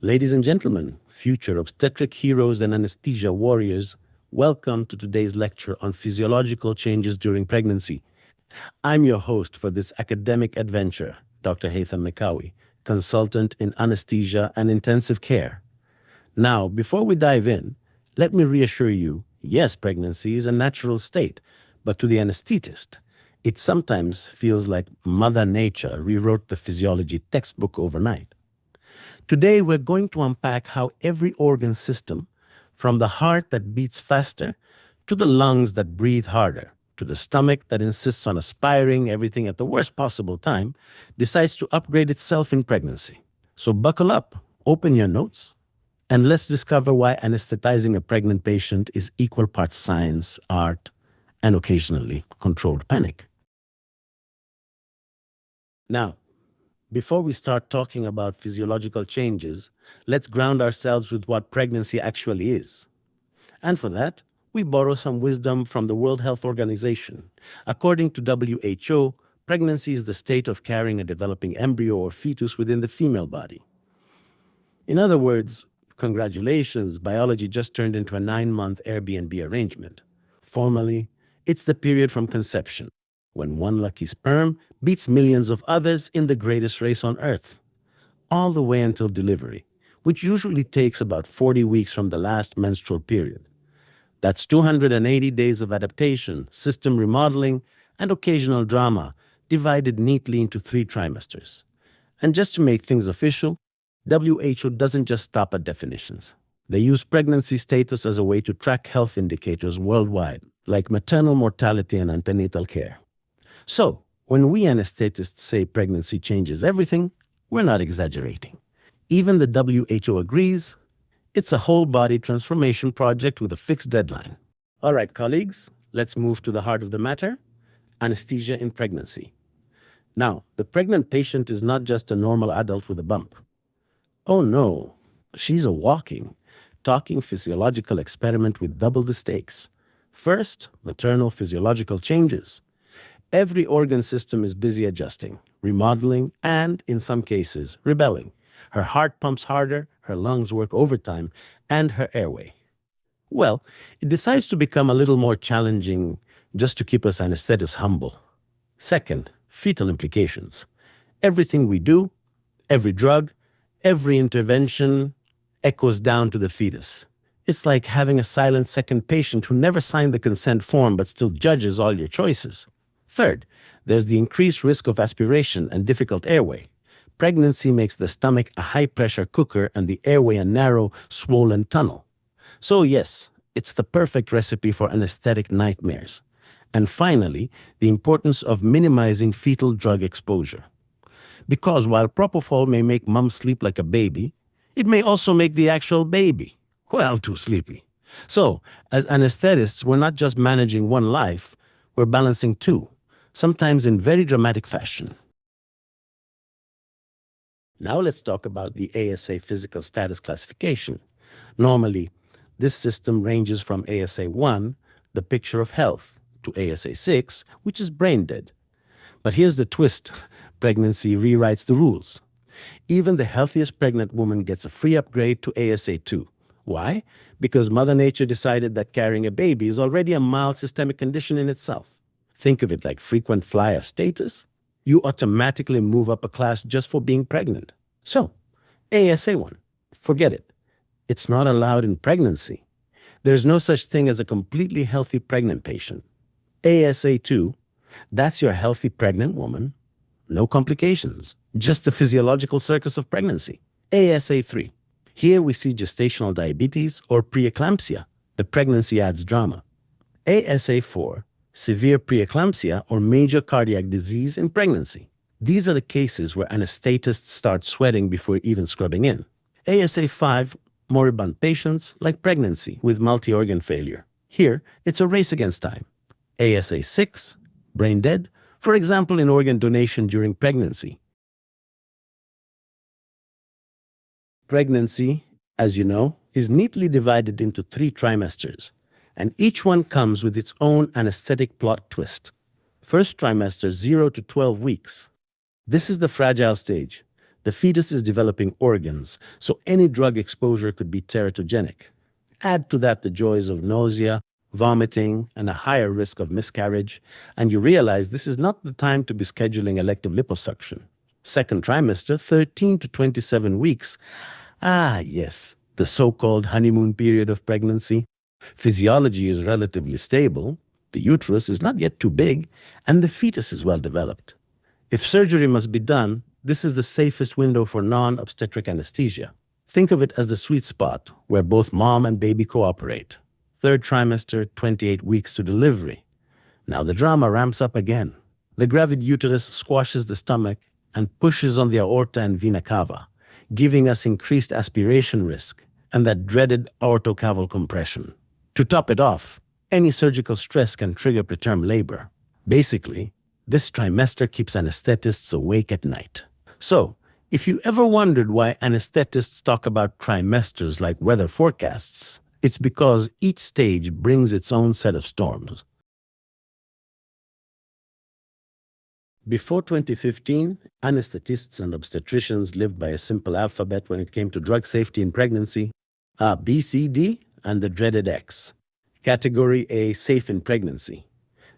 Ladies and gentlemen, future obstetric heroes and anesthesia warriors, welcome to today's lecture on physiological changes during pregnancy. I'm your host for this academic adventure, Dr. Haitham Mekawi, consultant in anesthesia and intensive care. Now, before we dive in, let me reassure you, yes, pregnancy is a natural state, but to the anesthetist, it sometimes feels like Mother Nature rewrote the physiology textbook overnight. Today, we're going to unpack how every organ system, from the heart that beats faster, to the lungs that breathe harder, to the stomach that insists on aspiring everything at the worst possible time, decides to upgrade itself in pregnancy. So buckle up, open your notes, and let's discover why anesthetizing a pregnant patient is equal parts science, art, and occasionally controlled panic. Now, before we start talking about physiological changes, let's ground ourselves with what pregnancy actually is. And for that, we borrow some wisdom from the World Health Organization. According to WHO, pregnancy is the state of carrying a developing embryo or fetus within the female body. In other words, congratulations, biology just turned into a 9-month Airbnb arrangement. Formally, it's the period from conception, when one lucky sperm beats millions of others in the greatest race on Earth, all the way until delivery, which usually takes about 40 weeks from the last menstrual period. That's 280 days of adaptation, system remodeling, and occasional drama, divided neatly into 3 trimesters. And just to make things official, WHO doesn't just stop at definitions. They use pregnancy status as a way to track health indicators worldwide, like maternal mortality and antenatal care. So, when we anesthetists say pregnancy changes everything, we're not exaggerating. Even the WHO agrees it's a whole body transformation project with a fixed deadline. All right, colleagues, let's move to the heart of the matter, anesthesia in pregnancy. Now, the pregnant patient is not just a normal adult with a bump. Oh no, she's a walking, talking physiological experiment with double the stakes. First, maternal physiological changes. Every organ system is busy adjusting, remodeling, and, in some cases, rebelling. Her heart pumps harder, her lungs work overtime, and her airway. Well, it decides to become a little more challenging just to keep us anesthetists humble. Second, fetal implications. Everything we do, every drug, every intervention echoes down to the fetus. It's like having a silent second patient who never signed the consent form but still judges all your choices. Third, there's the increased risk of aspiration and difficult airway. Pregnancy makes the stomach a high-pressure cooker and the airway a narrow, swollen tunnel. So yes, it's the perfect recipe for anesthetic nightmares. And finally, the importance of minimizing fetal drug exposure. Because while propofol may make mom sleep like a baby, it may also make the actual baby, well, too sleepy. So, as anesthetists, we're not just managing one life, we're balancing 2. Sometimes in very dramatic fashion. Now let's talk about the ASA physical status classification. Normally, this system ranges from ASA 1, the picture of health, to ASA 6, which is brain dead. But here's the twist. Pregnancy rewrites the rules. Even the healthiest pregnant woman gets a free upgrade to ASA 2. Why? Because Mother Nature decided that carrying a baby is already a mild systemic condition in itself. Think of it like frequent flyer status. You automatically move up a class just for being pregnant. So, ASA 1, forget it. It's not allowed in pregnancy. There's no such thing as a completely healthy pregnant patient. ASA 2, that's your healthy pregnant woman. No complications, just the physiological circus of pregnancy. ASA 3, here we see gestational diabetes or preeclampsia. The pregnancy adds drama. ASA 4, severe preeclampsia or major cardiac disease in pregnancy. These are the cases where anesthetists start sweating before even scrubbing in. ASA 5, moribund patients like pregnancy with multi-organ failure. Here, it's a race against time. ASA 6, brain dead, for example in organ donation during pregnancy. Pregnancy, as you know, is neatly divided into 3 trimesters, and each one comes with its own anesthetic plot twist. First trimester, 0 to 12 weeks. This is the fragile stage. The fetus is developing organs, so any drug exposure could be teratogenic. Add to that the joys of nausea, vomiting, and a higher risk of miscarriage, and you realize this is not the time to be scheduling elective liposuction. Second trimester, 13 to 27 weeks. Ah, yes, the so-called honeymoon period of pregnancy. Physiology is relatively stable, the uterus is not yet too big, and the fetus is well developed. If surgery must be done, this is the safest window for non-obstetric anesthesia. Think of it as the sweet spot where both mom and baby cooperate. Third trimester, 28 weeks to delivery. Now the drama ramps up again. The gravid uterus squashes the stomach and pushes on the aorta and vena cava, giving us increased aspiration risk and that dreaded aortocaval compression. To top it off, any surgical stress can trigger preterm labor. Basically, this trimester keeps anesthetists awake at night. So, if you ever wondered why anesthetists talk about trimesters like weather forecasts, it's because each stage brings its own set of storms. Before 2015, anesthetists and obstetricians lived by a simple alphabet when it came to drug safety in pregnancy. A, B, C, D, and the dreaded X. Category A, safe in pregnancy.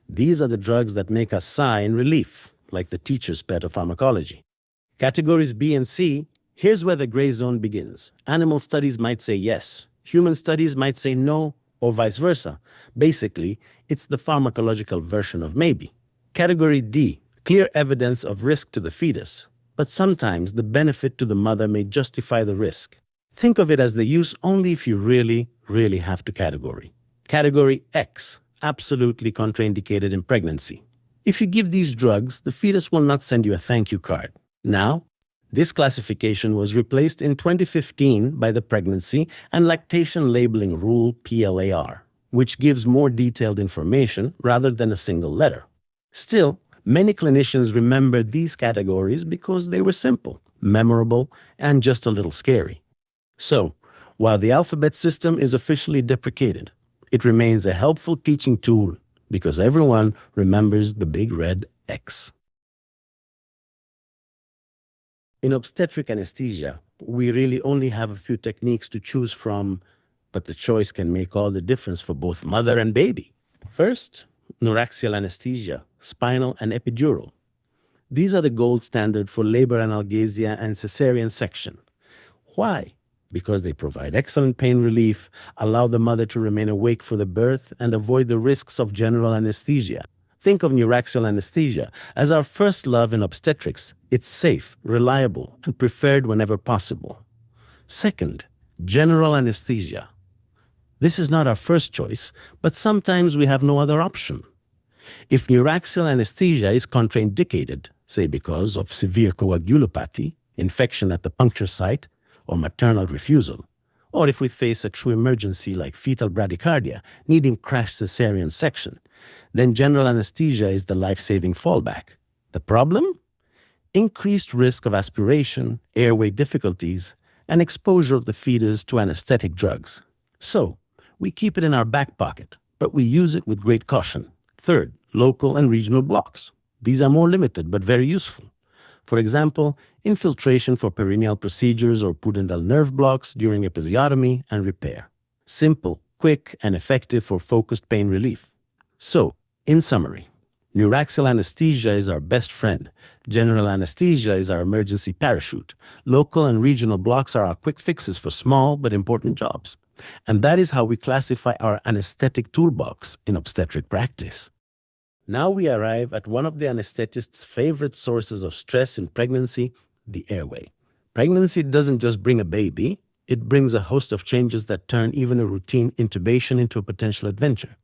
These are the drugs that make us sigh in relief, like the teacher's pet of pharmacology. Categories B and C, here's where the gray zone begins. Animal studies might say yes, human studies might say no, or vice versa. Basically, it's the pharmacological version of maybe. Category D, clear evidence of risk to the fetus, but sometimes the benefit to the mother may justify the risk. Think of it as the use only if you really, really have to category. Category X, absolutely contraindicated in pregnancy. If you give these drugs, the fetus will not send you a thank you card. Now, this classification was replaced in 2015 by the Pregnancy and Lactation Labeling Rule (PLAR), which gives more detailed information rather than a single letter. Still, many clinicians remember these categories because they were simple, memorable, and just a little scary. So, while the alphabet system is officially deprecated, it remains a helpful teaching tool because everyone remembers the big red X. In obstetric anesthesia, we really only have a few techniques to choose from, but the choice can make all the difference for both mother and baby. First, neuraxial anesthesia, spinal and epidural. These are the gold standard for labor analgesia and cesarean section. Why? Because they provide excellent pain relief, allow the mother to remain awake for the birth, and avoid the risks of general anesthesia. Think of neuraxial anesthesia as our first love in obstetrics. It's safe, reliable, and preferred whenever possible. Second, general anesthesia. This is not our first choice, but sometimes we have no other option. If neuraxial anesthesia is contraindicated, say because of severe coagulopathy, infection at the puncture site, or maternal refusal, or if we face a true emergency like fetal bradycardia needing crash cesarean section, then general anesthesia is the life-saving fallback. The problem? Increased risk of aspiration, airway difficulties, and exposure of the fetus to anesthetic drugs. So, we keep it in our back pocket, but we use it with great caution. Third, local and regional blocks. These are more limited but very useful. For example, infiltration for perineal procedures or pudendal nerve blocks during episiotomy and repair. Simple, quick, and effective for focused pain relief. So, in summary, neuraxial anesthesia is our best friend. General anesthesia is our emergency parachute. Local and regional blocks are our quick fixes for small but important jobs. And that is how we classify our anesthetic toolbox in obstetric practice. Now we arrive at one of the anesthetist's favorite sources of stress in pregnancy, the airway. Pregnancy doesn't just bring a baby, it brings a host of changes that turn even a routine intubation into a potential adventure.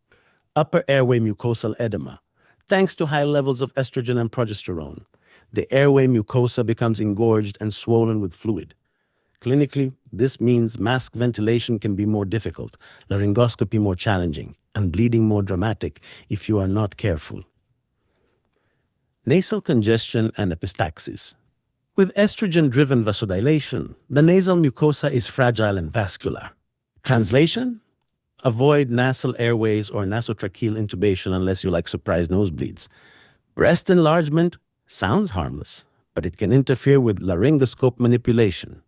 Upper airway mucosal edema. Thanks to high levels of estrogen and progesterone, the airway mucosa becomes engorged and swollen with fluid. Clinically, this means mask ventilation can be more difficult, laryngoscopy more challenging, and bleeding more dramatic if you are not careful. Nasal congestion and epistaxis. With estrogen-driven vasodilation, the nasal mucosa is fragile and vascular. Translation? Avoid nasal airways or nasotracheal intubation unless you like surprise nosebleeds. Breast enlargement sounds harmless, but it can interfere with laryngoscope manipulation.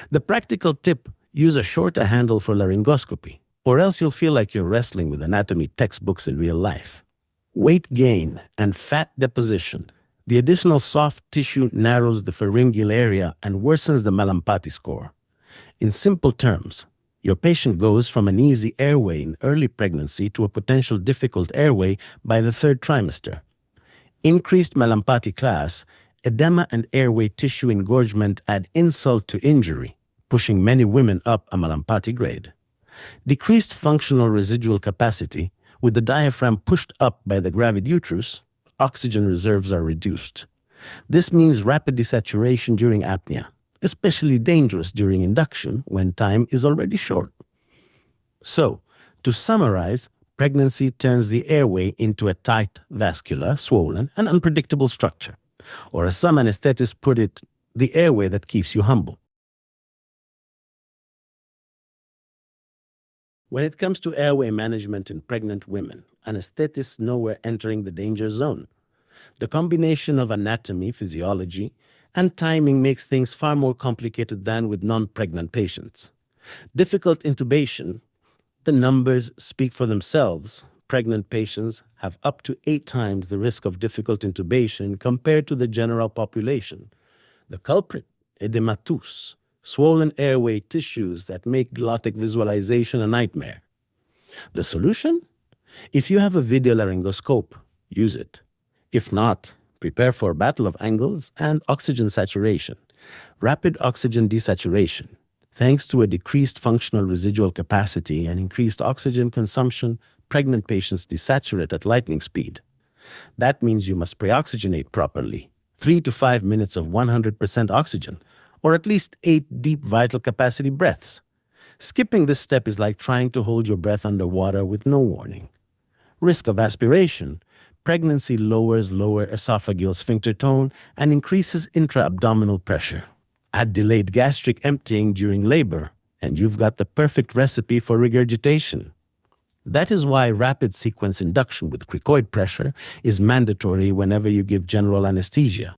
The practical tip: use a shorter handle for laryngoscopy, or else you'll feel like you're wrestling with anatomy textbooks in real life. Weight gain and fat deposition. The additional soft tissue narrows the pharyngeal area and worsens the Malampati score. In simple terms, your patient goes from an easy airway in early pregnancy to a potential difficult airway by the third trimester. Increased Malampati class, edema and airway tissue engorgement add insult to injury, pushing many women up a Malampati grade. Decreased functional residual capacity, with the diaphragm pushed up by the gravid uterus, oxygen reserves are reduced. This means rapid desaturation during apnea, especially dangerous during induction when time is already short. So, to summarize, pregnancy turns the airway into a tight, vascular, swollen, and unpredictable structure. Or as some anesthetists put it, the airway that keeps you humble. When it comes to airway management in pregnant women, anesthetists know we're entering the danger zone. The combination of anatomy, physiology, and timing makes things far more complicated than with non-pregnant patients. Difficult intubation, the numbers speak for themselves. Pregnant patients have up to 8 times the risk of difficult intubation compared to the general population. The culprit, edematous, swollen airway tissues that make glottic visualization a nightmare. The solution? If you have a video laryngoscope, use it. If not, prepare for a battle of angles and oxygen saturation. Rapid oxygen desaturation. Thanks to a decreased functional residual capacity and increased oxygen consumption, pregnant patients desaturate at lightning speed. That means you must pre-oxygenate properly. 3 to 5 minutes of 100% oxygen, or at least 8 deep vital capacity breaths. Skipping this step is like trying to hold your breath underwater with no warning. Risk of aspiration. Pregnancy lowers lower esophageal sphincter tone and increases intra-abdominal pressure. Add delayed gastric emptying during labor, and you've got the perfect recipe for regurgitation. That is why rapid sequence induction with cricoid pressure is mandatory whenever you give general anesthesia.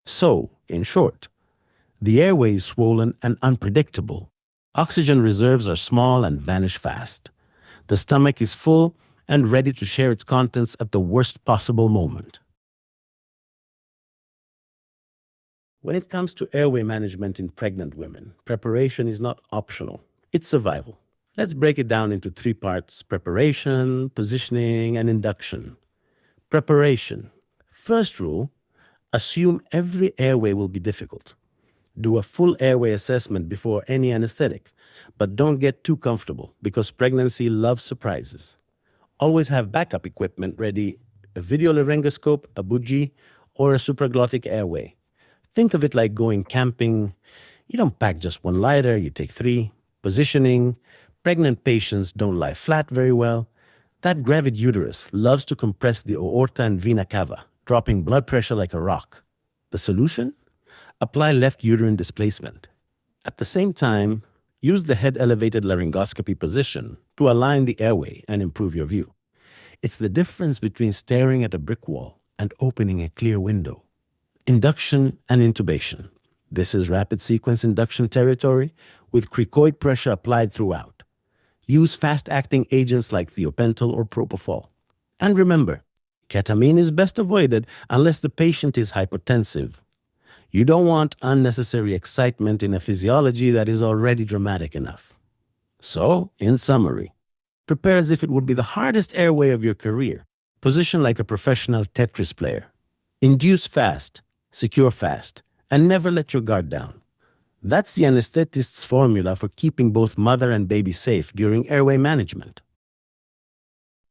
So, in short, the airway is swollen and unpredictable. Oxygen reserves are small and vanish fast. The stomach is full and ready to share its contents at the worst possible moment. When it comes to airway management in pregnant women, preparation is not optional. It's survival. Let's break it down into 3 parts: preparation, positioning, and induction. Preparation. First rule: assume every airway will be difficult. Do a full airway assessment before any anesthetic, but don't get too comfortable because pregnancy loves surprises. Always have backup equipment ready: a video laryngoscope, a bougie, or a supraglottic airway. Think of it like going camping. You don't pack just 1 lighter, you take 3. Positioning. Pregnant patients don't lie flat very well. That gravid uterus loves to compress the aorta and vena cava, dropping blood pressure like a rock. The solution? Apply left uterine displacement. At the same time, use the head-elevated laryngoscopy position to align the airway and improve your view. It's the difference between staring at a brick wall and opening a clear window. Induction and intubation. This is rapid sequence induction territory with cricoid pressure applied throughout. Use fast-acting agents like thiopental or propofol. And remember, ketamine is best avoided unless the patient is hypotensive. You don't want unnecessary excitement in a physiology that is already dramatic enough. So, in summary, prepare as if it would be the hardest airway of your career. Position like a professional Tetris player. Induce fast, secure fast, and never let your guard down. That's the anesthetist's formula for keeping both mother and baby safe during airway management.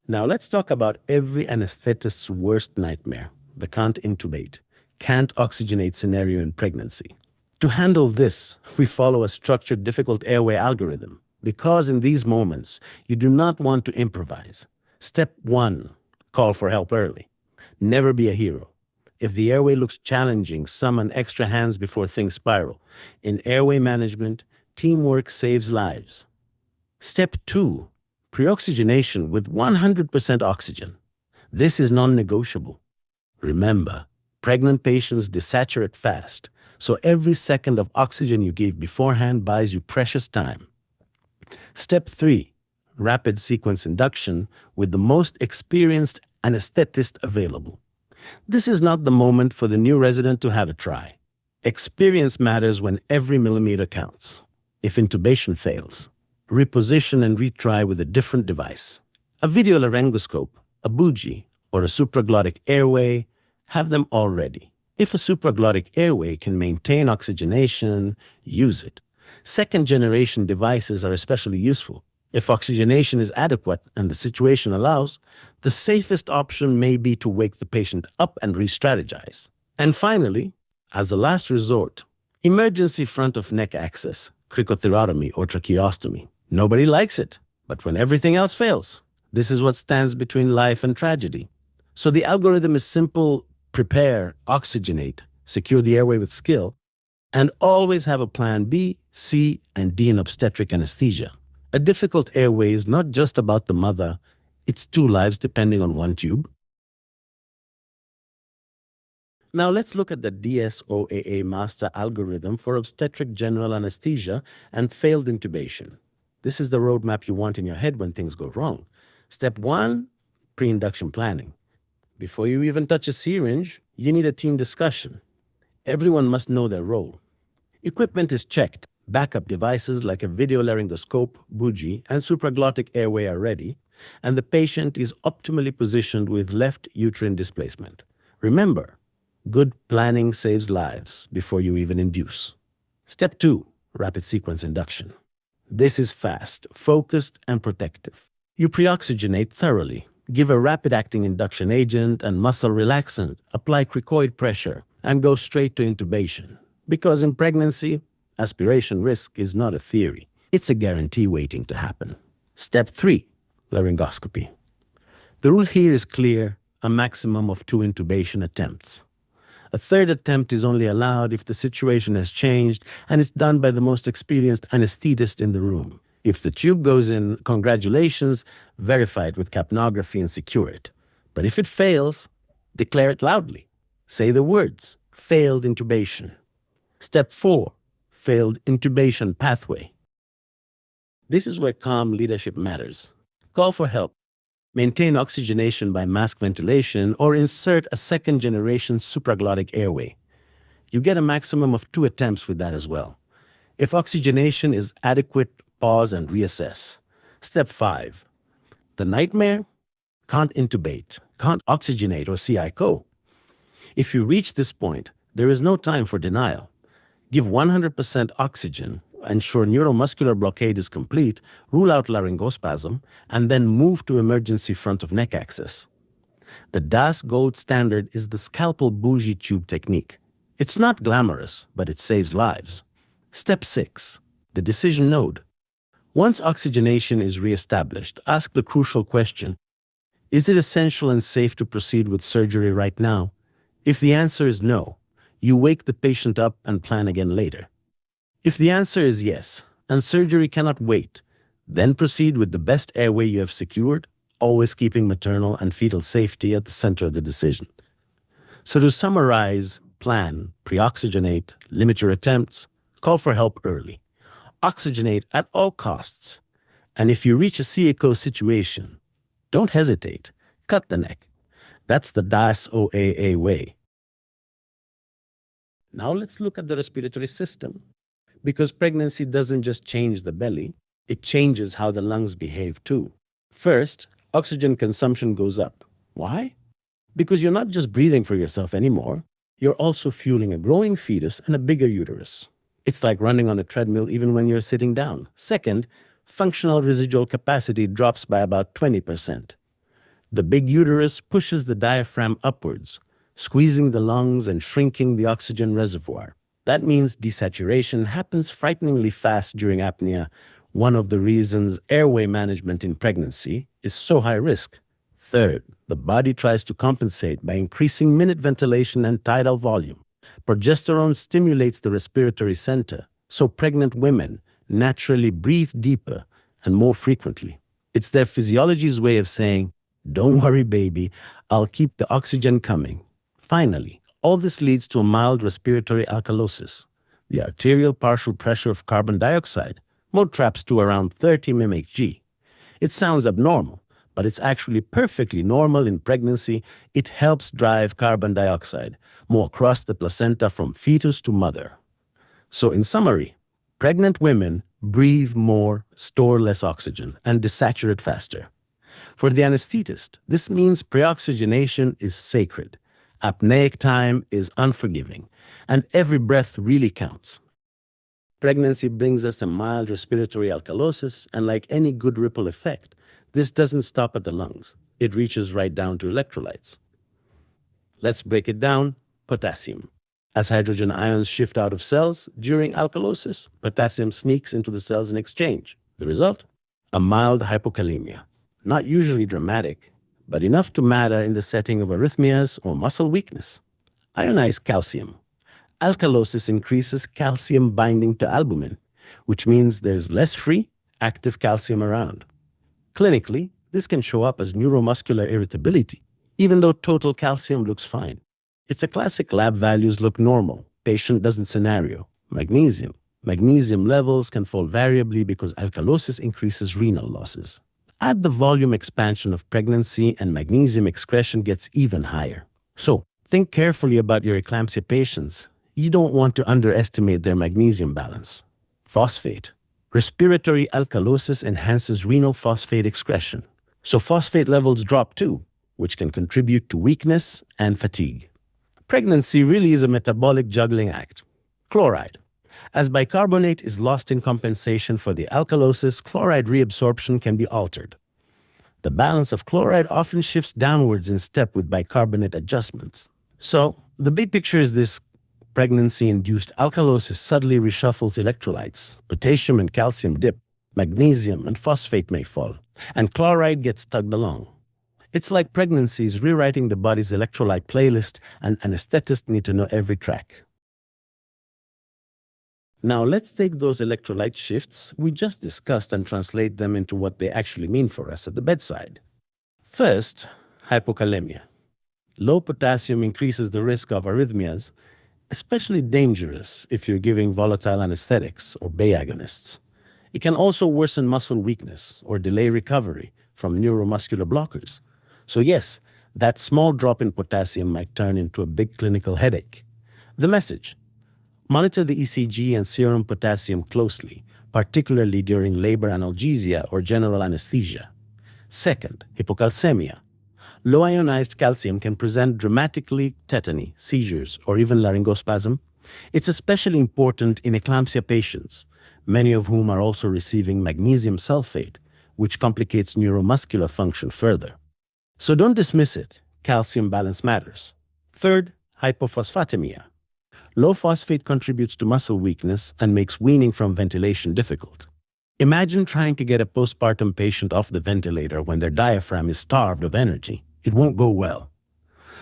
Now let's talk about every anesthetist's worst nightmare: the can't intubate, can't oxygenate scenario in pregnancy. To handle this, we follow a structured difficult airway algorithm, because in these moments, you do not want to improvise. Step 1, call for help early. Never be a hero. If the airway looks challenging, summon extra hands before things spiral. In airway management, teamwork saves lives. Step 2, pre-oxygenation with 100% oxygen. This is non-negotiable. Remember, Pregnant patients desaturate fast, so every second of oxygen you give beforehand buys you precious time. Step 3. Rapid sequence induction with the most experienced anesthetist available. This is not the moment for the new resident to have a try. Experience matters when every millimeter counts. If intubation fails, reposition and retry with a different device. A video laryngoscope, a bougie, or a supraglottic airway, have them all ready. If a supraglottic airway can maintain oxygenation, use it. Second-generation devices are especially useful. If oxygenation is adequate and the situation allows, the safest option may be to wake the patient up and re-strategize. And finally, as a last resort, emergency front of neck access, cricothyrotomy or tracheostomy. Nobody likes it, but when everything else fails, this is what stands between life and tragedy. So the algorithm is simple: prepare, oxygenate, secure the airway with skill, and always have a plan B, C, and D in obstetric anesthesia. A difficult airway is not just about the mother, it's two lives depending on one tube. Now let's look at the DSOAA master algorithm for obstetric general anesthesia and failed intubation. This is the roadmap you want in your head when things go wrong. Step 1, pre-induction planning. Before you even touch a syringe, you need a team discussion. Everyone must know their role. Equipment is checked. Backup devices like a video laryngoscope, bougie, and supraglottic airway are ready, and the patient is optimally positioned with left uterine displacement. Remember, good planning saves lives before you even induce. Step 2, rapid sequence induction. This is fast, focused, and protective. You pre-oxygenate thoroughly, give a rapid-acting induction agent and muscle relaxant, apply cricoid pressure, and go straight to intubation. Because in pregnancy, aspiration risk is not a theory. It's a guarantee waiting to happen. Step 3, laryngoscopy. The rule here is clear: a maximum of 2 intubation attempts. A third attempt is only allowed if the situation has changed and it's done by the most experienced anesthetist in the room. If the tube goes in, congratulations, verify it with capnography and secure it. But if it fails, declare it loudly. Say the words: failed intubation. Step 4, failed intubation pathway. This is where calm leadership matters. Call for help. Maintain oxygenation by mask ventilation or insert a second-generation supraglottic airway. You get a maximum of 2 attempts with that as well. If oxygenation is adequate, pause and reassess. Step 5. The nightmare? Can't intubate, can't oxygenate or CI-CO. If you reach this point, there is no time for denial. Give 100% oxygen, ensure neuromuscular blockade is complete, rule out laryngospasm, and then move to emergency front of neck access. The DAS gold standard is the scalpel bougie tube technique. It's not glamorous, but it saves lives. Step 6. The decision node. Once oxygenation is reestablished, ask the crucial question: is it essential and safe to proceed with surgery right now? If the answer is no, you wake the patient up and plan again later. If the answer is yes, and surgery cannot wait, then proceed with the best airway you have secured, always keeping maternal and fetal safety at the center of the decision. So to summarize: plan, pre-oxygenate, limit your attempts, call for help early, oxygenate at all costs, and if you reach a CI-CO situation, don't hesitate, cut the neck. That's the DAS-OAA way. Now let's look at the respiratory system. Because pregnancy doesn't just change the belly, it changes how the lungs behave too. First, oxygen consumption goes up. Why? Because you're not just breathing for yourself anymore, you're also fueling a growing fetus and a bigger uterus. It's like running on a treadmill even when you're sitting down. Second, functional residual capacity drops by about 20%. The big uterus pushes the diaphragm upwards, squeezing the lungs and shrinking the oxygen reservoir. That means desaturation happens frighteningly fast during apnea, one of the reasons airway management in pregnancy is so high risk. Third, the body tries to compensate by increasing minute ventilation and tidal volume. Progesterone stimulates the respiratory center, so pregnant women naturally breathe deeper and more frequently. It's their physiology's way of saying, "Don't worry, baby, I'll keep the oxygen coming." Finally, All this leads to a mild respiratory alkalosis. The arterial partial pressure of carbon dioxide more traps to around 30 mmHg. It sounds abnormal, but it's actually perfectly normal in pregnancy. It helps drive carbon dioxide more across the placenta from fetus to mother. So in summary, pregnant women breathe more, store less oxygen, and desaturate faster. For the anesthetist, this means preoxygenation is sacred. Apneic time is unforgiving, and every breath really counts. Pregnancy brings us a mild respiratory alkalosis, and like any good ripple effect, this doesn't stop at the lungs. It reaches right down to electrolytes. Let's break it down. Potassium. As hydrogen ions shift out of cells during alkalosis, potassium sneaks into the cells in exchange. The result? A mild hypokalemia. Not usually dramatic, but enough to matter in the setting of arrhythmias or muscle weakness. Ionized calcium. Alkalosis increases calcium binding to albumin, which means there's less free, active calcium around. Clinically, this can show up as neuromuscular irritability, even though total calcium looks fine. It's a classic lab values look normal, patient doesn't scenario. Magnesium. Magnesium levels can fall variably because alkalosis increases renal losses. Add the volume expansion of pregnancy and magnesium excretion gets even higher. So, think carefully about your eclampsia patients. You don't want to underestimate their magnesium balance. Phosphate. Respiratory alkalosis enhances renal phosphate excretion. So phosphate levels drop too, which can contribute to weakness and fatigue. Pregnancy really is a metabolic juggling act. Chloride. As bicarbonate is lost in compensation for the alkalosis, chloride reabsorption can be altered. The balance of chloride often shifts downwards in step with bicarbonate adjustments. So, the big picture is this: pregnancy-induced alkalosis suddenly reshuffles electrolytes. Potassium and calcium dip, magnesium and phosphate may fall, and chloride gets tugged along. It's like pregnancy is rewriting the body's electrolyte playlist, and anesthetists need to know every track. Now let's take those electrolyte shifts we just discussed and translate them into what they actually mean for us at the bedside. First, hypokalemia. Low potassium increases the risk of arrhythmias, especially dangerous if you're giving volatile anesthetics or beta agonists. It can also worsen muscle weakness or delay recovery from neuromuscular blockers. So yes, that small drop in potassium might turn into a big clinical headache. The message: monitor the ECG and serum potassium closely, particularly during labor analgesia or general anesthesia. Second, hypocalcemia. Low ionized calcium can present dramatically tetany, seizures, or even laryngospasm. It's especially important in eclampsia patients, many of whom are also receiving magnesium sulfate, which complicates neuromuscular function further. So don't dismiss it. Calcium balance matters. Third, hypophosphatemia. Low phosphate contributes to muscle weakness and makes weaning from ventilation difficult. Imagine trying to get a postpartum patient off the ventilator when their diaphragm is starved of energy. It won't go well.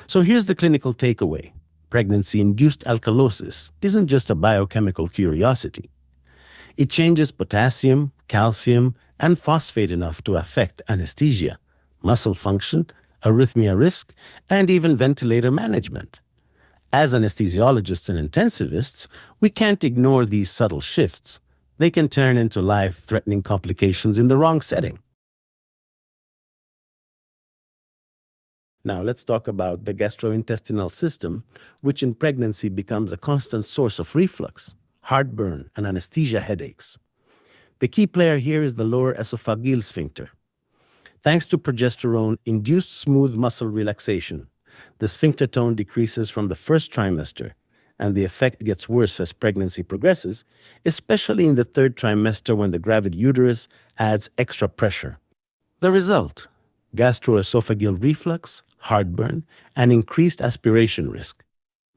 So here's the clinical takeaway. Pregnancy-induced alkalosis isn't just a biochemical curiosity. It changes potassium, calcium, and phosphate enough to affect anesthesia, muscle function, arrhythmia risk, and even ventilator management. As anesthesiologists and intensivists, we can't ignore these subtle shifts. They can turn into life-threatening complications in the wrong setting. Now let's talk about the gastrointestinal system, which in pregnancy becomes a constant source of reflux, heartburn, and anesthesia headaches. The key player here is the lower esophageal sphincter. Thanks to progesterone-induced smooth muscle relaxation, the sphincter tone decreases from the first trimester, and the effect gets worse as pregnancy progresses, especially in the third trimester when the gravid uterus adds extra pressure. The result: gastroesophageal reflux, heartburn, and increased aspiration risk.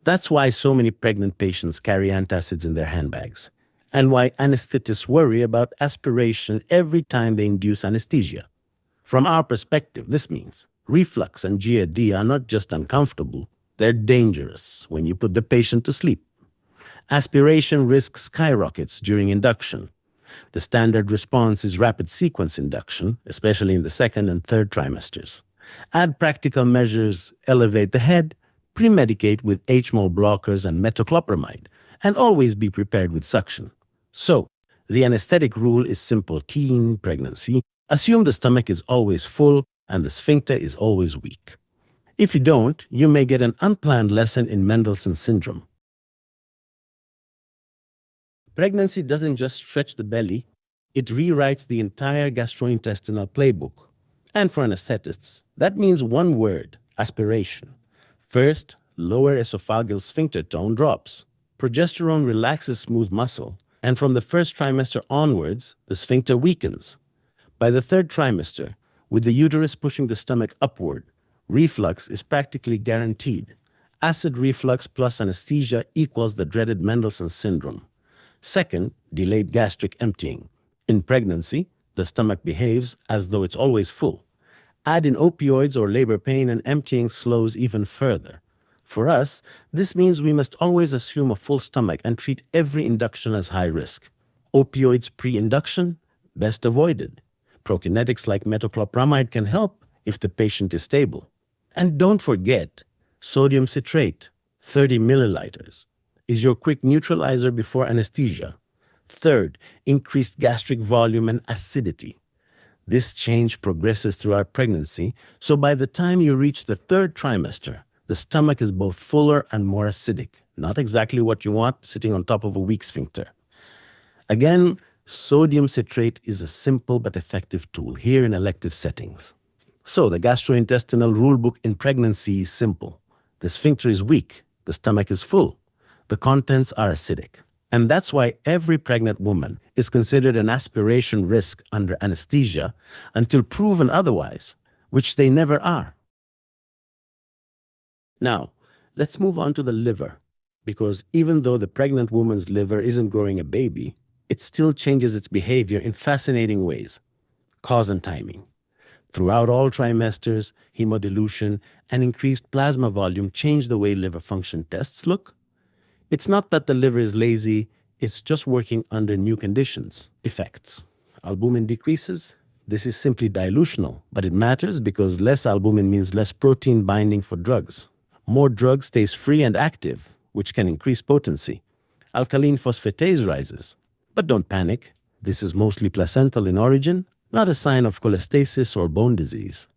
That's why so many pregnant patients carry antacids in their handbags, and why anesthetists worry about aspiration every time they induce anesthesia. From our perspective, this means reflux and GERD are not just uncomfortable, they're dangerous when you put the patient to sleep. Aspiration risk skyrockets during induction. The standard response is rapid sequence induction, especially in the second and third trimesters. Add practical measures: elevate the head, Pre-medicate with HMO blockers and metoclopramide, and always be prepared with suction. So, the anesthetic rule is simple: teen pregnancy. Assume the stomach is always full and the sphincter is always weak. If you don't, you may get an unplanned lesson in Mendelssohn syndrome. Pregnancy doesn't just stretch the belly, it rewrites the entire gastrointestinal playbook. And for anesthetists, that means one word: aspiration. First, lower esophageal sphincter tone drops. Progesterone relaxes smooth muscle, and from the first trimester onwards, the sphincter weakens. By the third trimester, with the uterus pushing the stomach upward, reflux is practically guaranteed. Acid reflux plus anesthesia equals the dreaded Mendelssohn syndrome. Second, delayed gastric emptying. In pregnancy, the stomach behaves as though it's always full. Add in opioids or labor pain and emptying slows even further. For us, this means we must always assume a full stomach and treat every induction as high risk. Opioids pre-induction? Best avoided. Prokinetics like metoclopramide can help if the patient is stable. And don't forget, sodium citrate, 30 milliliters, is your quick neutralizer before anesthesia. Third, increased gastric volume and acidity. This change progresses throughout pregnancy, so by the time you reach the third trimester, the stomach is both fuller and more acidic. Not exactly what you want sitting on top of a weak sphincter. Again, sodium citrate is a simple but effective tool here in elective settings. So the gastrointestinal rulebook in pregnancy is simple. The sphincter is weak, the stomach is full, the contents are acidic. And that's why every pregnant woman is considered an aspiration risk under anesthesia until proven otherwise, which they never are. Now, let's move on to the liver, because even though the pregnant woman's liver isn't growing a baby, it still changes its behavior in fascinating ways. Cause and timing. Throughout all trimesters, hemodilution and increased plasma volume change the way liver function tests look. It's not that the liver is lazy, it's just working under new conditions. Effects. Albumin decreases. This is simply dilutional, but it matters because less albumin means less protein binding for drugs. More drug stays free and active, which can increase potency. Alkaline phosphatase rises. But don't panic. This is mostly placental in origin, not a sign of cholestasis or bone disease.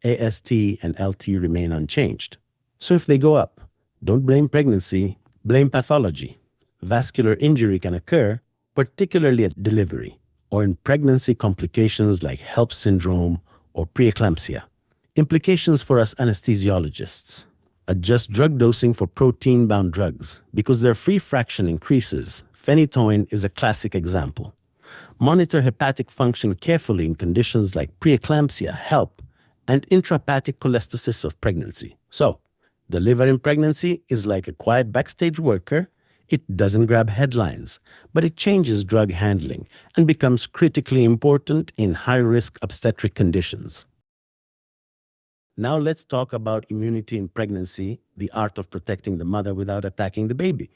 AST and LT remain unchanged. So if they go up, don't blame pregnancy, blame pathology. Vascular injury can occur, particularly at delivery, or in pregnancy complications like HELP syndrome or preeclampsia. Implications for us anesthesiologists. Adjust drug dosing for protein-bound drugs because their free fraction increases. Phenytoin is a classic example. Monitor hepatic function carefully in conditions like preeclampsia, HELP, and intrahepatic cholestasis of pregnancy. So, the liver in pregnancy is like a quiet backstage worker. It doesn't grab headlines, but it changes drug handling and becomes critically important in high-risk obstetric conditions. Now let's talk about immunity in pregnancy, the art of protecting the mother without attacking the baby.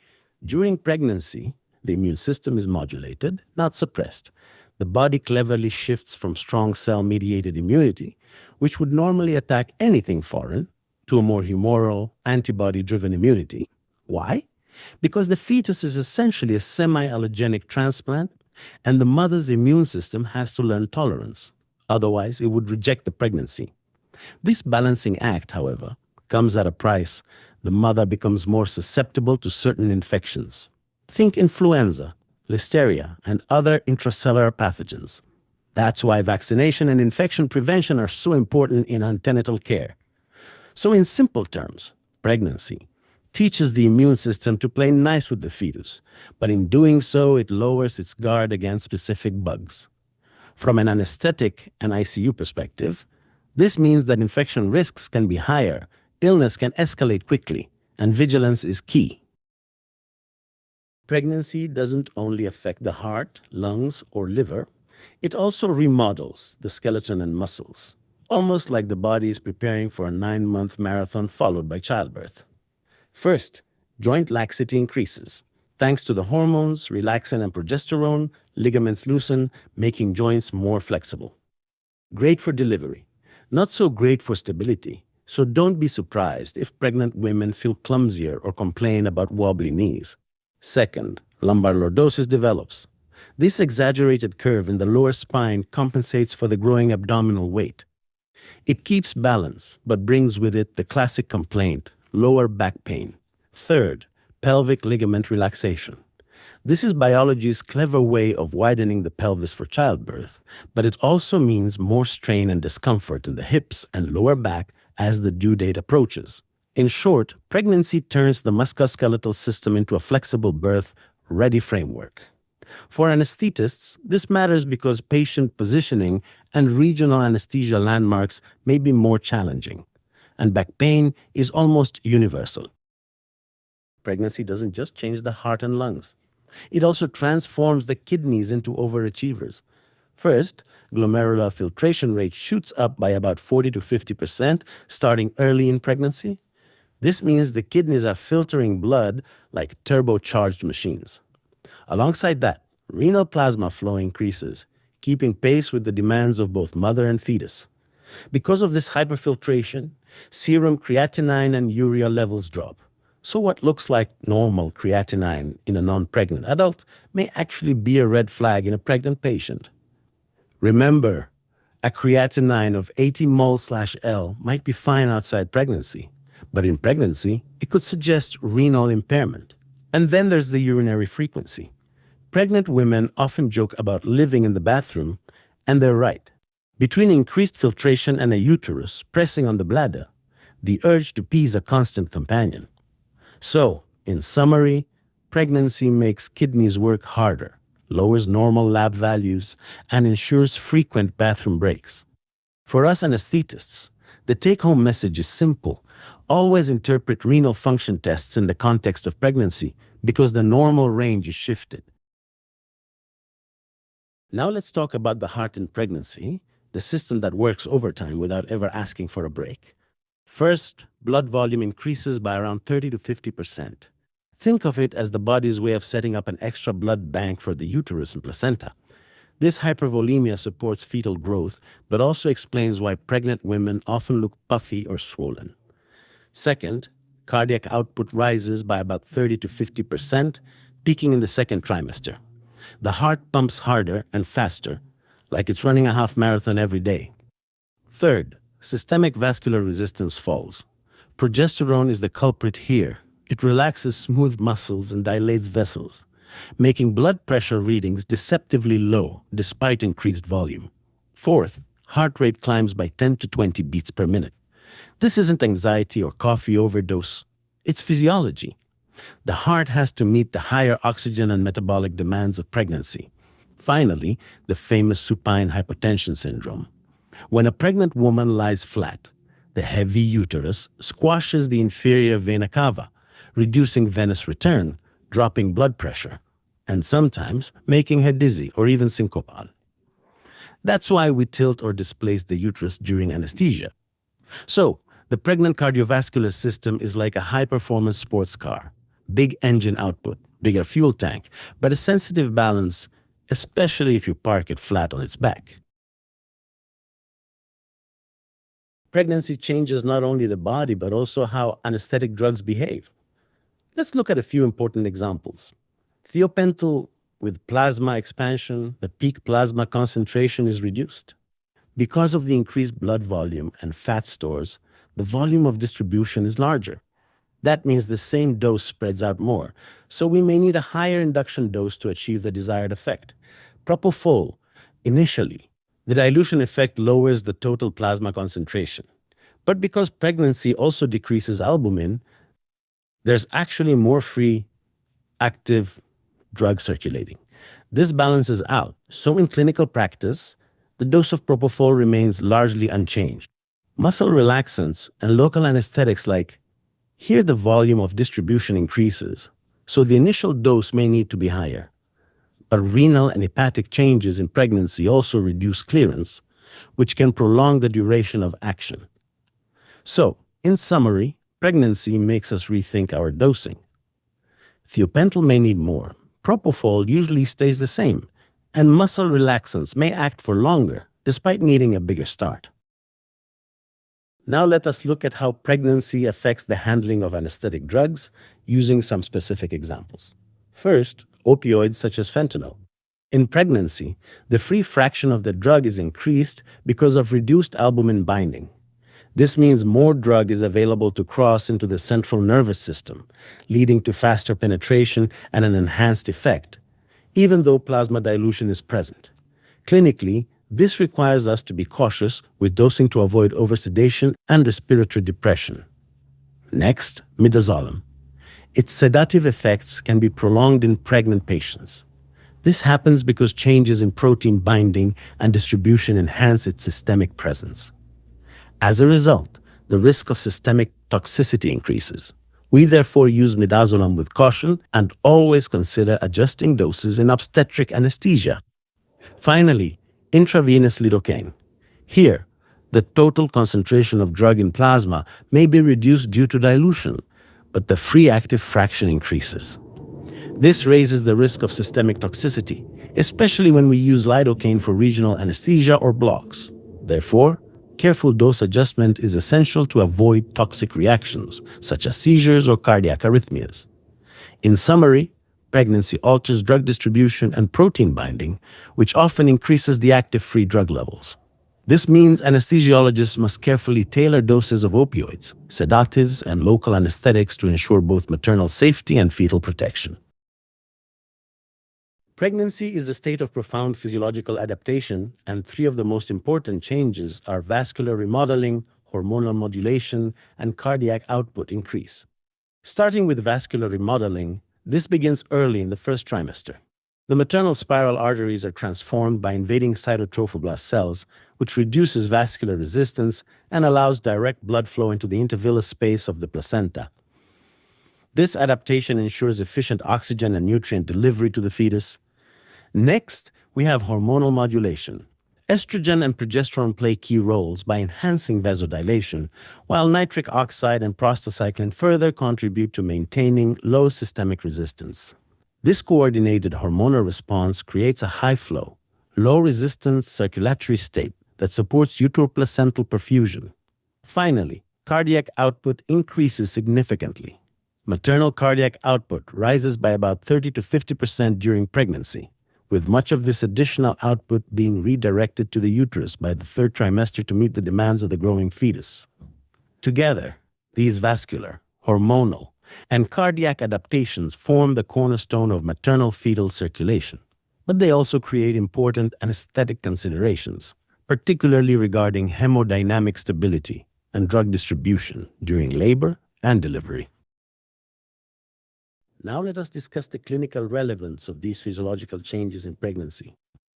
During pregnancy, the immune system is modulated, not suppressed. The body cleverly shifts from strong cell-mediated immunity, which would normally attack anything foreign, to a more humoral, antibody-driven immunity. Why? Because the fetus is essentially a semi-allogenic transplant, and the mother's immune system has to learn tolerance. Otherwise, it would reject the pregnancy. This balancing act, however, comes at a price. The mother becomes more susceptible to certain infections. Think influenza, listeria, and other intracellular pathogens. That's why vaccination and infection prevention are so important in antenatal care. So in simple terms, pregnancy teaches the immune system to play nice with the fetus, but in doing so, it lowers its guard against specific bugs. From an anesthetic and ICU perspective, this means that infection risks can be higher, illness can escalate quickly, and vigilance is key. Pregnancy doesn't only affect the heart, lungs, or liver, it also remodels the skeleton and muscles, almost like the body is preparing for a 9-month marathon followed by childbirth. First, joint laxity increases. Thanks to the hormones, relaxin and progesterone, ligaments loosen, making joints more flexible. Great for delivery. Not so great for stability, So don't be surprised if pregnant women feel clumsier or complain about wobbly knees. Second, lumbar lordosis develops. This exaggerated curve in the lower spine compensates for the growing abdominal weight. It keeps balance, but brings with it the classic complaint, lower back pain. Third, pelvic ligament relaxation. This is biology's clever way of widening the pelvis for childbirth, but it also means more strain and discomfort in the hips and lower back as the due date approaches. In short, pregnancy turns the musculoskeletal system into a flexible birth ready framework. For anesthetists, this matters because patient positioning and regional anesthesia landmarks may be more challenging, and back pain is almost universal. Pregnancy doesn't just change the heart and lungs. It also transforms the kidneys into overachievers. First, glomerular filtration rate shoots up by about 40 to 50% starting early in pregnancy. This means the kidneys are filtering blood like turbocharged machines. Alongside that, renal plasma flow increases, keeping pace with the demands of both mother and fetus. Because of this hyperfiltration, serum creatinine and urea levels drop. So what looks like normal creatinine in a non-pregnant adult may actually be a red flag in a pregnant patient. Remember, a creatinine of 80 mol/L might be fine outside pregnancy, but in pregnancy, it could suggest renal impairment. And then there's the urinary frequency. Pregnant women often joke about living in the bathroom, and they're right. Between increased filtration and a uterus pressing on the bladder, the urge to pee is a constant companion. So, in summary, pregnancy makes kidneys work harder, lowers normal lab values, and ensures frequent bathroom breaks. For us anesthetists, the take-home message is simple. Always interpret renal function tests in the context of pregnancy because the normal range is shifted. Now let's talk about the heart in pregnancy, the system that works overtime without ever asking for a break. First, blood volume increases by around 30 to 50%. Think of it as the body's way of setting up an extra blood bank for the uterus and placenta. This hypervolemia supports fetal growth, but also explains why pregnant women often look puffy or swollen. Second, cardiac output rises by about 30 to 50%, peaking in the second trimester. The heart pumps harder and faster, like it's running a half marathon every day. Third, systemic vascular resistance falls. Progesterone is the culprit here. It relaxes smooth muscles and dilates vessels, making blood pressure readings deceptively low despite increased volume. Fourth, heart rate climbs by 10 to 20 beats per minute. This isn't anxiety or coffee overdose. It's physiology. The heart has to meet the higher oxygen and metabolic demands of pregnancy. Finally, the famous supine hypotension syndrome. When a pregnant woman lies flat, the heavy uterus squashes the inferior vena cava, reducing venous return, dropping blood pressure, and sometimes making her dizzy or even syncopal. That's why we tilt or displace the uterus during anesthesia. So, the pregnant cardiovascular system is like a high-performance sports car. Big engine output, bigger fuel tank, but a sensitive balance, especially if you park it flat on its back. Pregnancy changes not only the body, but also how anesthetic drugs behave. Let's look at a few important examples. Thiopental, with plasma expansion, the peak plasma concentration is reduced. Because of the increased blood volume and fat stores, the volume of distribution is larger. That means the same dose spreads out more, so we may need a higher induction dose to achieve the desired effect. Propofol, initially, the dilution effect lowers the total plasma concentration. But because pregnancy also decreases albumin, there's actually more free, active drug circulating. This balances out, so in clinical practice, the dose of propofol remains largely unchanged. Muscle relaxants and local anesthetics like here the volume of distribution increases, so the initial dose may need to be higher. But renal and hepatic changes in pregnancy also reduce clearance, which can prolong the duration of action. So, in summary, pregnancy makes us rethink our dosing. Thiopental may need more, propofol usually stays the same, and muscle relaxants may act for longer despite needing a bigger start. Now let us look at how pregnancy affects the handling of anesthetic drugs using some specific examples. First, opioids such as fentanyl. In pregnancy, the free fraction of the drug is increased because of reduced albumin binding. This means more drug is available to cross into the central nervous system, leading to faster penetration and an enhanced effect, even though plasma dilution is present. Clinically, this requires us to be cautious with dosing to avoid oversedation and respiratory depression. Next, midazolam. Its sedative effects can be prolonged in pregnant patients. This happens because changes in protein binding and distribution enhance its systemic presence. As a result, the risk of systemic toxicity increases. We therefore use midazolam with caution and always consider adjusting doses in obstetric anesthesia. Finally, intravenous lidocaine. Here, the total concentration of drug in plasma may be reduced due to dilution, but the free active fraction increases. This raises the risk of systemic toxicity, especially when we use lidocaine for regional anesthesia or blocks. Therefore, careful dose adjustment is essential to avoid toxic reactions, such as seizures or cardiac arrhythmias. In summary, pregnancy alters drug distribution and protein binding, which often increases the active free drug levels. This means anesthesiologists must carefully tailor doses of opioids, sedatives, and local anesthetics to ensure both maternal safety and fetal protection. Pregnancy is a state of profound physiological adaptation, and three of the most important changes are vascular remodeling, hormonal modulation, and cardiac output increase. Starting with vascular remodeling, this begins early in the first trimester. The maternal spiral arteries are transformed by invading cytotrophoblast cells, which reduces vascular resistance and allows direct blood flow into the intervillous space of the placenta. This adaptation ensures efficient oxygen and nutrient delivery to the fetus. Next, we have hormonal modulation. Estrogen and progesterone play key roles by enhancing vasodilation, while nitric oxide and prostacyclin further contribute to maintaining low systemic resistance. This coordinated hormonal response creates a high-flow, low-resistance circulatory state that supports uteroplacental perfusion. Finally, cardiac output increases significantly. Maternal cardiac output rises by about 30 to 50% during pregnancy, with much of this additional output being redirected to the uterus by the third trimester to meet the demands of the growing fetus. Together, these vascular, hormonal, and cardiac adaptations form the cornerstone of maternal-fetal circulation, but they also create important anesthetic considerations, particularly regarding hemodynamic stability and drug distribution during labor and delivery. Now let us discuss the clinical relevance of these physiological changes in pregnancy.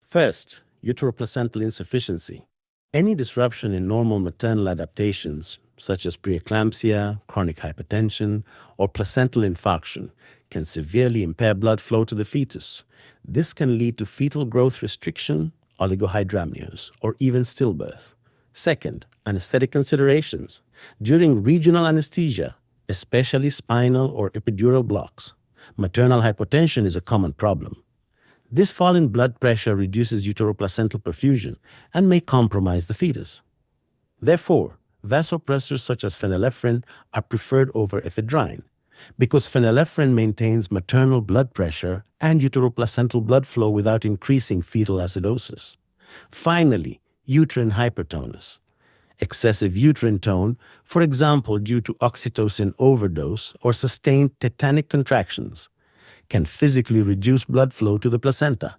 First, uteroplacental insufficiency. Any disruption in normal maternal adaptations, such as preeclampsia, chronic hypertension, or placental infarction, can severely impair blood flow to the fetus. This can lead to fetal growth restriction, oligohydramnios, or even stillbirth. Second, anesthetic considerations. During regional anesthesia, especially spinal or epidural blocks, maternal hypotension is a common problem. This fall in blood pressure reduces uteroplacental perfusion and may compromise the fetus. Therefore, vasopressors such as phenylephrine are preferred over ephedrine because phenylephrine maintains maternal blood pressure and uteroplacental blood flow without increasing fetal acidosis. Finally, uterine hypertonus. Excessive uterine tone, for example due to oxytocin overdose or sustained tetanic contractions, can physically reduce blood flow to the placenta.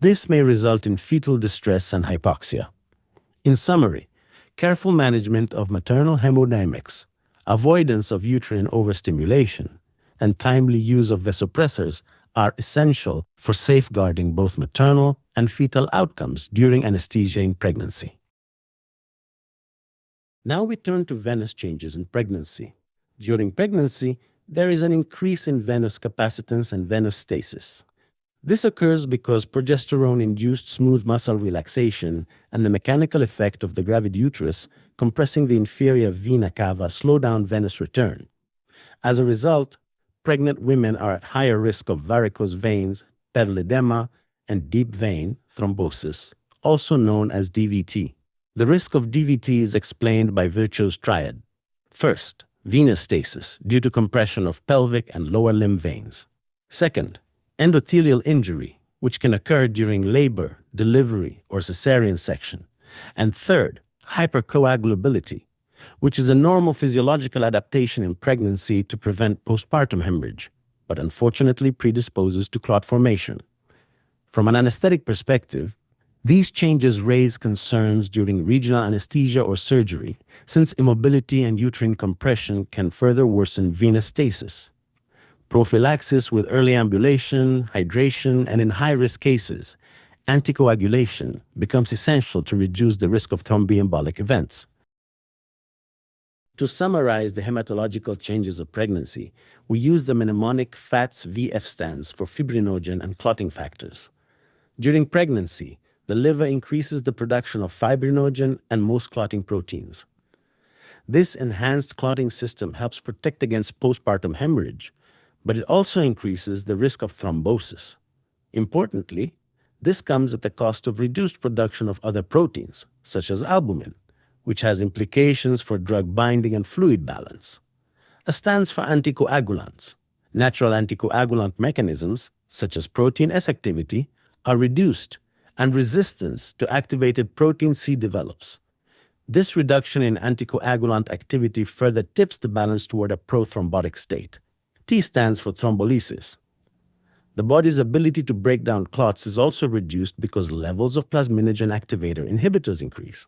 This may result in fetal distress and hypoxia. In summary, careful management of maternal hemodynamics, avoidance of uterine overstimulation, and timely use of vasopressors are essential for safeguarding both maternal and fetal outcomes during anesthesia in pregnancy. Now we turn to venous changes in pregnancy. During pregnancy, there is an increase in venous capacitance and venous stasis. This occurs because progesterone-induced smooth muscle relaxation and the mechanical effect of the gravid uterus compressing the inferior vena cava slow down venous return. As a result, pregnant women are at higher risk of varicose veins, pedal edema, and deep vein thrombosis, also known as DVT. The risk of DVT is explained by Virchow's triad. First, venous stasis due to compression of pelvic and lower limb veins. Second, endothelial injury, which can occur during labor, delivery, or cesarean section. And third, hypercoagulability, which is a normal physiological adaptation in pregnancy to prevent postpartum hemorrhage, but unfortunately predisposes to clot formation. From an anesthetic perspective, these changes raise concerns during regional anesthesia or surgery, since immobility and uterine compression can further worsen venous stasis. Prophylaxis with early ambulation, hydration, and in high-risk cases, anticoagulation becomes essential to reduce the risk of thromboembolic events. To summarize the hematological changes of pregnancy, we use the mnemonic FATS VF stands for fibrinogen and clotting factors. During pregnancy, the liver increases the production of fibrinogen and most clotting proteins. This enhanced clotting system helps protect against postpartum hemorrhage, but it also increases the risk of thrombosis. Importantly, this comes at the cost of reduced production of other proteins, such as albumin, which has implications for drug binding and fluid balance. A stands for anticoagulants. Natural anticoagulant mechanisms, such as protein S activity, are reduced, and resistance to activated protein C develops. This reduction in anticoagulant activity further tips the balance toward a prothrombotic state. T stands for thrombolysis. The body's ability to break down clots is also reduced because levels of plasminogen activator inhibitors increase.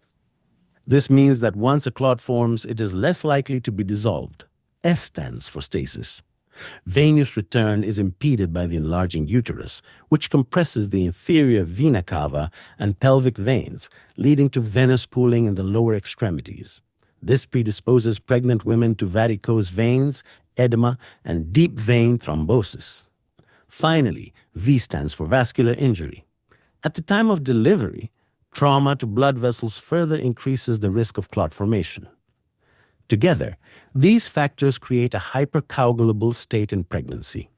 This means that once a clot forms, it is less likely to be dissolved. S stands for stasis. Venous return is impeded by the enlarging uterus, which compresses the inferior vena cava and pelvic veins, leading to venous pooling in the lower extremities. This predisposes pregnant women to varicose veins, edema, and deep vein thrombosis. Finally, V stands for vascular injury. At the time of delivery, trauma to blood vessels further increases the risk of clot formation. Together, these factors create a hypercoagulable state in pregnancy.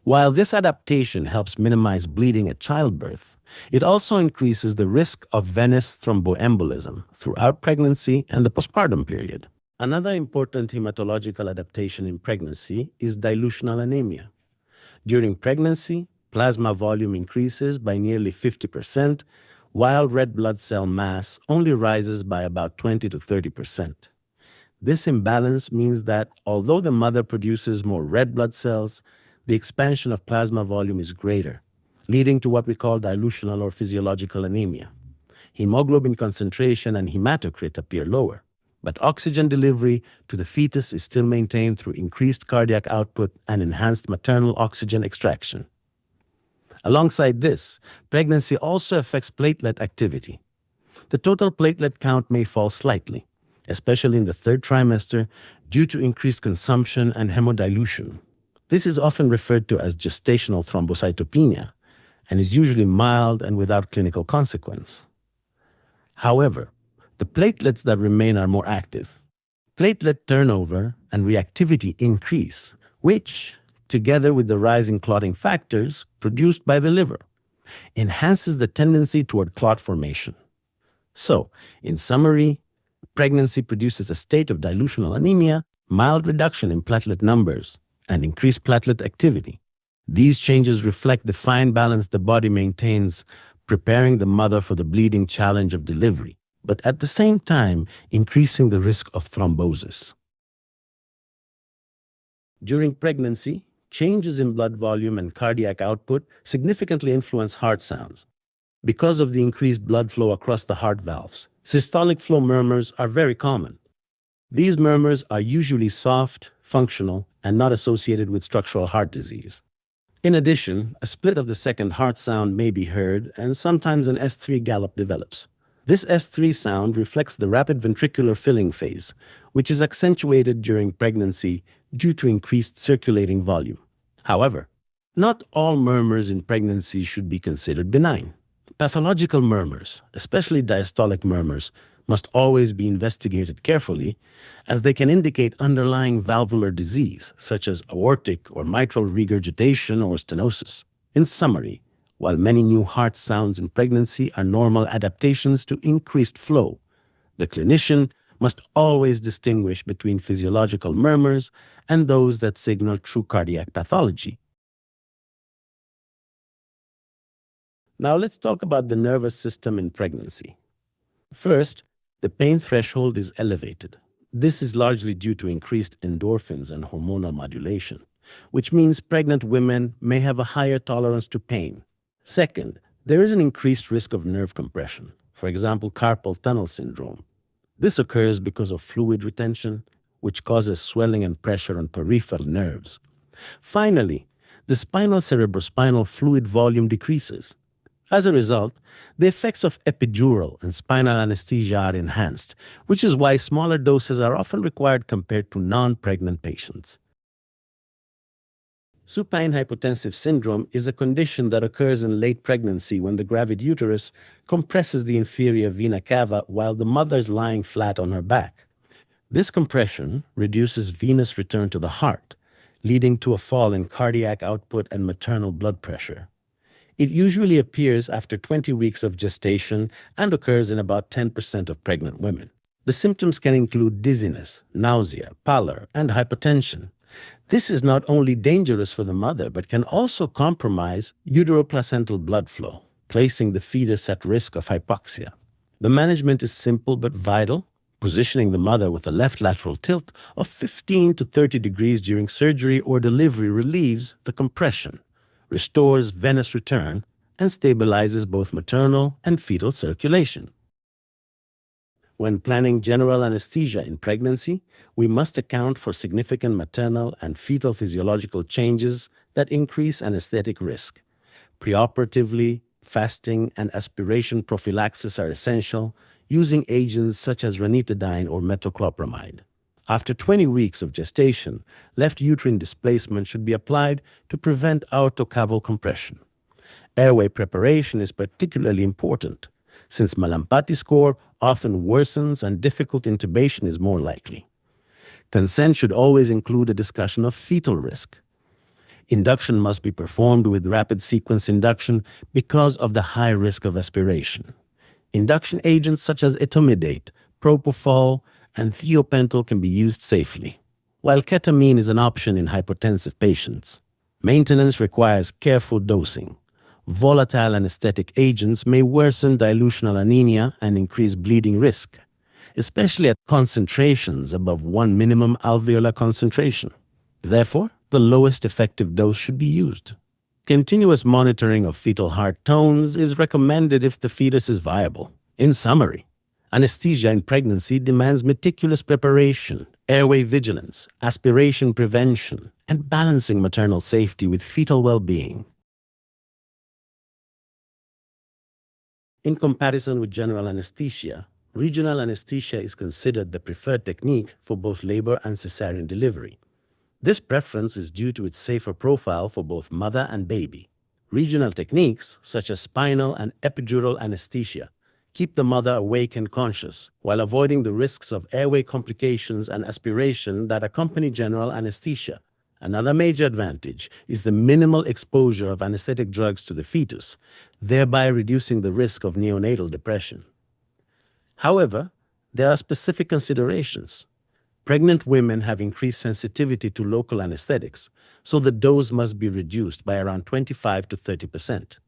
While this adaptation helps minimize bleeding at childbirth, it also increases the risk of venous thromboembolism throughout pregnancy and the postpartum period. Another important hematological adaptation in pregnancy is dilutional anemia. During pregnancy, plasma volume increases by nearly 50%, while red blood cell mass only rises by about 20 to 30%. This imbalance means that although the mother produces more red blood cells, the expansion of plasma volume is greater, leading to what we call dilutional or physiological anemia. Hemoglobin concentration and hematocrit appear lower, but oxygen delivery to the fetus is still maintained through increased cardiac output and enhanced maternal oxygen extraction. Alongside this, pregnancy also affects platelet activity. The total platelet count may fall slightly, especially in the third trimester, due to increased consumption and hemodilution. This is often referred to as gestational thrombocytopenia and is usually mild and without clinical consequence. However, the platelets that remain are more active. Platelet turnover and reactivity increase, which, together with the rise in clotting factors produced by the liver, enhances the tendency toward clot formation. So, in summary, pregnancy produces a state of dilutional anemia, mild reduction in platelet numbers, and increased platelet activity. These changes reflect the fine balance the body maintains, preparing the mother for the bleeding challenge of delivery, but at the same time increasing the risk of thrombosis. During pregnancy, changes in blood volume and cardiac output significantly influence heart sounds. Because of the increased blood flow across the heart valves, systolic flow murmurs are very common. These murmurs are usually soft, functional, and not associated with structural heart disease. In addition, a split of the second heart sound may be heard, and sometimes an S3 gallop develops. This S3 sound reflects the rapid ventricular filling phase, which is accentuated during pregnancy due to increased circulating volume. However, not all murmurs in pregnancy should be considered benign. Pathological murmurs, especially diastolic murmurs, must always be investigated carefully, as they can indicate underlying valvular disease, such as aortic or mitral regurgitation or stenosis. In summary, while many new heart sounds in pregnancy are normal adaptations to increased flow. The clinician must always distinguish between physiological murmurs and those that signal true cardiac pathology. Now let's talk about the nervous system in pregnancy. First, the pain threshold is elevated. This is largely due to increased endorphins and hormonal modulation, which means pregnant women may have a higher tolerance to pain. Second, there is an increased risk of nerve compression, for example, carpal tunnel syndrome. This occurs because of fluid retention, which causes swelling and pressure on peripheral nerves. Finally, the spinal cerebrospinal fluid volume decreases. As a result, the effects of epidural and spinal anesthesia are enhanced, which is why smaller doses are often required compared to non-pregnant patients. Supine hypotensive syndrome is a condition that occurs in late pregnancy when the gravid uterus compresses the inferior vena cava while the mother is lying flat on her back. This compression reduces venous return to the heart, leading to a fall in cardiac output and maternal blood pressure. It usually appears after 20 weeks of gestation and occurs in about 10% of pregnant women. The symptoms can include dizziness, nausea, pallor, and hypotension. This is not only dangerous for the mother, but can also compromise uteroplacental blood flow, placing the fetus at risk of hypoxia. The management is simple but vital. Positioning the mother with a left lateral tilt of 15 to 30 degrees during surgery or delivery relieves the compression, restores venous return, and stabilizes both maternal and fetal circulation. When planning general anesthesia in pregnancy, we must account for significant maternal and fetal physiological changes that increase anesthetic risk. Preoperatively, fasting and aspiration prophylaxis are essential, using agents such as ranitidine or metoclopramide. After 20 weeks of gestation, left uterine displacement should be applied to prevent aortocaval compression. Airway preparation is particularly important, since Malampati score often worsens and difficult intubation is more likely. Consent should always include a discussion of fetal risk. Induction must be performed with rapid sequence induction because of the high risk of aspiration. Induction agents such as etomidate, propofol, and thiopental can be used safely, while ketamine is an option in hypotensive patients. Maintenance requires careful dosing. Volatile anesthetic agents may worsen dilutional anemia and increase bleeding risk, especially at concentrations above 1 minimum alveolar concentration. Therefore, the lowest effective dose should be used. Continuous monitoring of fetal heart tones is recommended if the fetus is viable. In summary, anesthesia in pregnancy demands meticulous preparation, airway vigilance, aspiration prevention, and balancing maternal safety with fetal well-being. In comparison with general anesthesia, regional anesthesia is considered the preferred technique for both labor and cesarean delivery. This preference is due to its safer profile for both mother and baby. Regional techniques, such as spinal and epidural anesthesia, keep the mother awake and conscious while avoiding the risks of airway complications and aspiration that accompany general anesthesia. Another major advantage is the minimal exposure of anesthetic drugs to the fetus, thereby reducing the risk of neonatal depression. However, there are specific considerations. Pregnant women have increased sensitivity to local anesthetics, so the dose must be reduced by around 25 to 30%.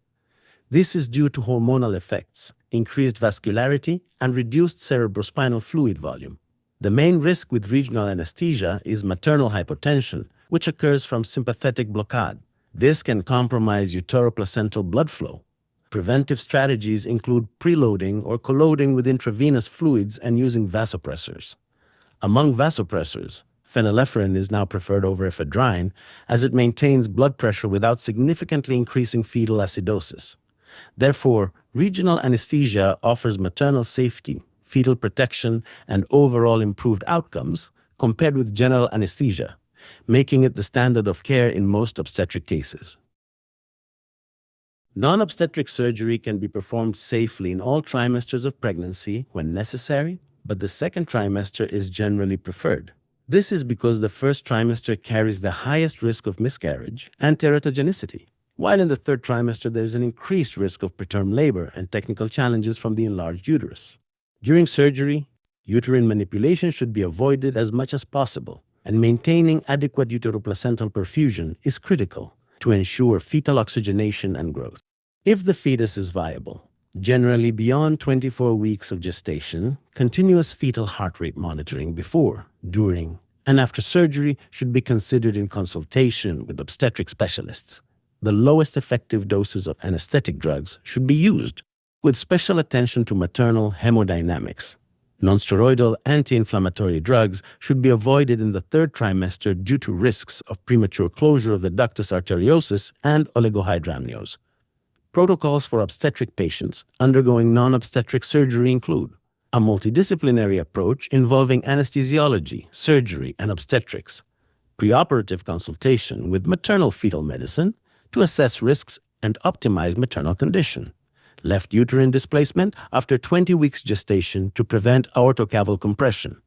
This is due to hormonal effects, increased vascularity, and reduced cerebrospinal fluid volume. The main risk with regional anesthesia is maternal hypotension, which occurs from sympathetic blockade. This can compromise uteroplacental blood flow. Preventive strategies include preloading or colloading with intravenous fluids and using vasopressors. Among vasopressors, phenylephrine is now preferred over ephedrine as it maintains blood pressure without significantly increasing fetal acidosis. Therefore, regional anesthesia offers maternal safety, fetal protection, and overall improved outcomes compared with general anesthesia, making it the standard of care in most obstetric cases. Non-obstetric surgery can be performed safely in all trimesters of pregnancy when necessary, but the second trimester is generally preferred. This is because the first trimester carries the highest risk of miscarriage and teratogenicity, while in the third trimester there is an increased risk of preterm labor and technical challenges from the enlarged uterus. During surgery, uterine manipulation should be avoided as much as possible, and maintaining adequate uteroplacental perfusion is critical to ensure fetal oxygenation and growth. If the fetus is viable, generally beyond 24 weeks of gestation, continuous fetal heart rate monitoring before, during, and after surgery should be considered in consultation with obstetric specialists. The lowest effective doses of anesthetic drugs should be used, with special attention to maternal hemodynamics. Nonsteroidal anti-inflammatory drugs should be avoided in the third trimester due to risks of premature closure of the ductus arteriosus and oligohydramnios. Protocols for obstetric patients undergoing non-obstetric surgery include a multidisciplinary approach involving anesthesiology, surgery, and obstetrics, preoperative consultation with maternal fetal medicine to assess risks and optimize maternal condition, left uterine displacement after 20 weeks gestation to prevent aortocaval compression,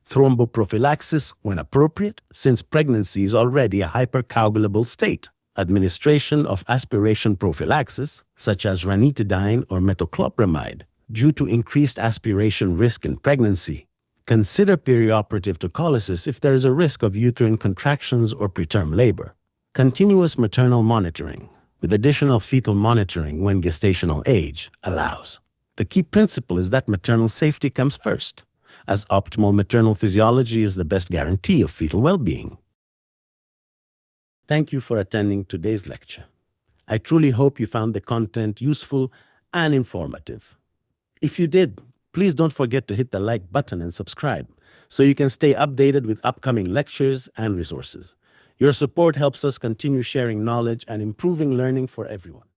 thromboprophylaxis when appropriate, since pregnancy is already a hypercoagulable state, administration of aspiration prophylaxis, such as ranitidine or metoclopramide, due to increased aspiration risk in pregnancy. Consider perioperative tocolysis if there is a risk of uterine contractions or preterm labor. Continuous maternal monitoring, with additional fetal monitoring when gestational age allows. The key principle is that maternal safety comes first, as optimal maternal physiology is the best guarantee of fetal well-being. Thank you for attending today's lecture. I truly hope you found the content useful and informative. If you did, please don't forget to hit the like button and subscribe so you can stay updated with upcoming lectures and resources. Your support helps us continue sharing knowledge and improving learning for everyone.